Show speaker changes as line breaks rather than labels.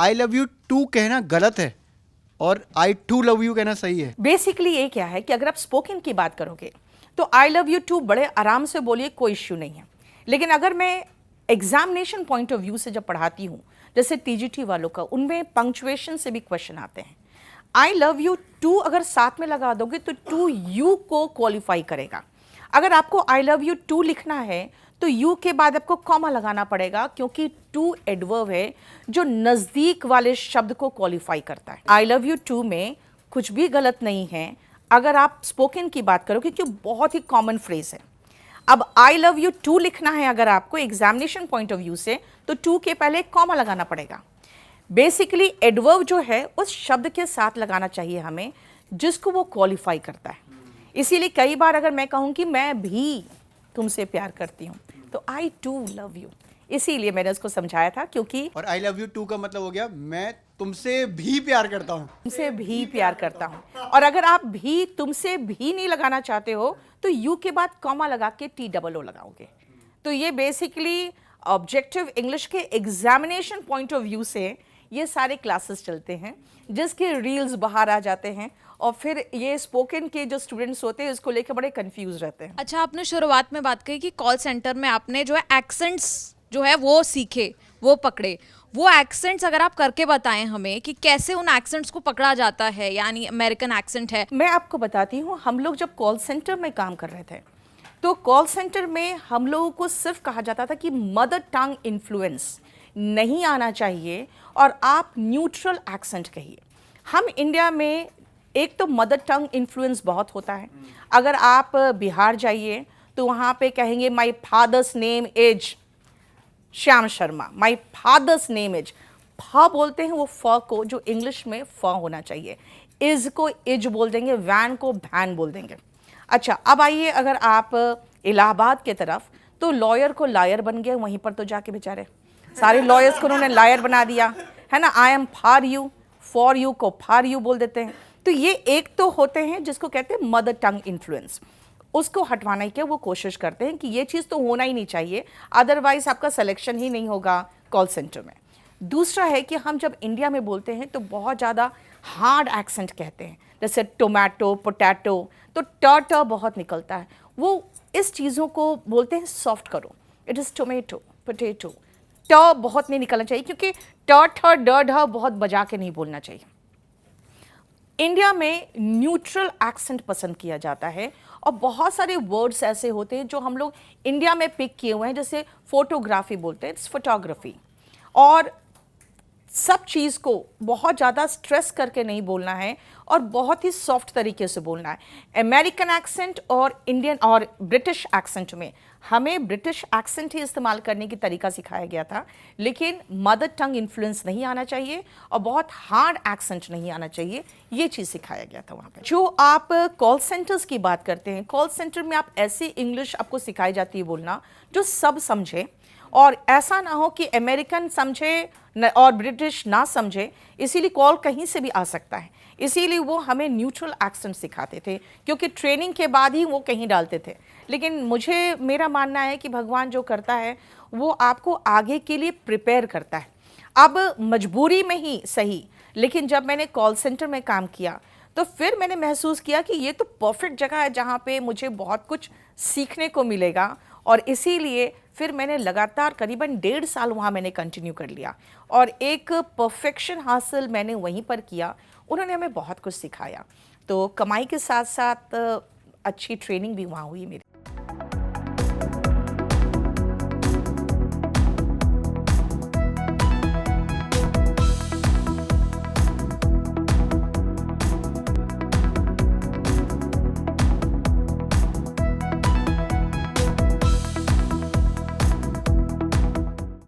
I love you to कहना गलत है और आई टू लव यू कहना सही है?
बेसिकली ये क्या है कि अगर आप स्पोकन की बात करोगे तो आई लव यू टू बड़े आराम से बोलिए, कोई इश्यू नहीं है। लेकिन अगर मैं एग्जामिनेशन पॉइंट ऑफ व्यू से जब पढ़ाती हूँ, जैसे टीजीटी वालों का, उनमें पंक्चुएशन से भी क्वेश्चन आते हैं। आई लव यू टू अगर साथ में लगा दोगे तो टू यू को क्वालिफाई करेगा। अगर आपको आई लव यू टू लिखना है तो यू के बाद आपको कॉमा लगाना पड़ेगा, क्योंकि टू एडवर्ब है जो नजदीक वाले शब्द को क्वालिफाई करता है। आई लव यू टू में कुछ भी गलत नहीं है अगर आप स्पोकन की बात करो, क्योंकि बहुत ही कॉमन फ्रेज है। अब आई लव यू टू लिखना है अगर आपको एग्जामिनेशन पॉइंट ऑफ व्यू से, तो टू के पहले कॉमा लगाना पड़ेगा। बेसिकली एडवर्ब जो है उस शब्द के साथ लगाना चाहिए हमें जिसको वो क्वालिफाई करता है। इसीलिए कई बार अगर मैं कहूँ कि मैं भी तुमसे प्यार करती हूँ तो आई टू लव यू, इसीलिए मैंने उसको समझाया था। क्योंकि
और आई लव यू टू का मतलब हो गया मैं तुमसे भी प्यार करता हूँ।
तुमसे भी प्यार करता हूँ। और अगर आप भी तुमसे भी नहीं लगाना चाहते हो तो यू के बाद कॉमा लगा के टी डबल ओ लगाओगे। तो ये बेसिकली ऑब्जेक्टिव इंग्लिश के एग्जामिनेशन पॉइंट ऑफ व्यू से ये सारे क्लासेस चलते हैं, जिसके रील्स बाहर आ जाते हैं और फिर ये स्पोकन के जो स्टूडेंट्स होते हैं इसको लेकर बड़े कंफ्यूज रहते हैं।
अच्छा, आपने शुरुआत में बात कही कि कॉल सेंटर में आपने जो है एक्सेंट्स जो है वो सीखे, वो पकड़े। वो एक्सेंट्स अगर आप करके बताएं हमें कि कैसे उन एक्सेंट्स को पकड़ा जाता है, यानी अमेरिकन एक्सेंट है।
मैं आपको बताती हूँ, हम लोग जब कॉल सेंटर में काम कर रहे थे तो कॉल सेंटर में हम लोगों को सिर्फ कहा जाता था कि मदर टंग इन्फ्लुएंस नहीं आना चाहिए और आप न्यूट्रल एक्सेंट कहिए। हम इंडिया में एक तो मदर टंग इन्फ्लुएंस बहुत होता है। अगर आप बिहार जाइए तो वहाँ पे कहेंगे my father's name is Shyam Sharma, my father's name is. फ बोलते हैं वो फ को जो इंग्लिश में फ होना चाहिए, इज को इज बोल देंगे, वैन को वैन बोल देंगे। अच्छा, अब आइए अगर आप इलाहाबाद के तरफ, तो लॉयर को लायर बन गए वहीं पर, तो जाके बेचारे सारे लॉयर्स को उन्होंने लायर बना दिया है ना। आई एम फॉर यू को फार यू बोल देते हैं। तो ये एक तो होते हैं जिसको कहते हैं मदर टंग इन्फ्लुएंस, उसको हटवाने की वो कोशिश करते हैं कि ये चीज़ तो होना ही नहीं चाहिए, अदरवाइज आपका सिलेक्शन ही नहीं होगा कॉल सेंटर में। दूसरा है कि हम जब इंडिया में बोलते हैं तो बहुत ज़्यादा हार्ड एक्सेंट कहते हैं, जैसे टोमेटो, पोटैटो, तो ट बहुत निकलता है। वो इस चीज़ों को बोलते हैं सॉफ्ट करो, इट इज़ टोमेटो, पोटैटो। ट बहुत नहीं निकलना चाहिए, क्योंकि ट ठ ड ढ बहुत बजा के नहीं बोलना चाहिए। इंडिया में न्यूट्रल एक्सेंट पसंद किया जाता है और बहुत सारे वर्ड्स ऐसे होते हैं जो हम लोग इंडिया में पिक किए हुए हैं, जैसे फोटोग्राफी बोलते हैं, इट्स फोटोग्राफी। और सब चीज़ को बहुत ज़्यादा स्ट्रेस करके नहीं बोलना है और बहुत ही सॉफ्ट तरीके से बोलना है। अमेरिकन एक्सेंट और इंडियन और ब्रिटिश एक्सेंट में हमें ब्रिटिश एक्सेंट ही इस्तेमाल करने की तरीका सिखाया गया था, लेकिन मदर टंग इन्फ्लुएंस नहीं आना चाहिए और बहुत हार्ड एक्सेंट नहीं आना चाहिए, ये चीज़ सिखाया गया था वहाँ पर। जो आप कॉल सेंटर्स की बात करते हैं, कॉल सेंटर में आप ऐसी इंग्लिश आपको सिखाई जाती है बोलना जो सब समझे, और ऐसा ना हो कि अमेरिकन समझे और ब्रिटिश ना समझे, इसीलिए कॉल कहीं से भी आ सकता है। इसीलिए वो हमें न्यूट्रल एक्सेंट सिखाते थे, क्योंकि ट्रेनिंग के बाद ही वो कहीं डालते थे। लेकिन मेरा मानना है कि भगवान जो करता है वो आपको आगे के लिए प्रिपेयर करता है। अब मजबूरी में ही सही, लेकिन जब मैंने कॉल सेंटर में काम किया तो फिर मैंने महसूस किया कि ये तो परफेक्ट जगह है जहाँ पे मुझे बहुत कुछ सीखने को मिलेगा, और इसीलिए फिर मैंने लगातार करीबन 1.5 साल वहाँ मैंने कंटिन्यू कर लिया और एक परफेक्शन हासिल मैंने वहीं पर किया। उन्होंने हमें बहुत कुछ सिखाया, तो कमाई के साथ साथ अच्छी ट्रेनिंग भी वहाँ हुई मेरी।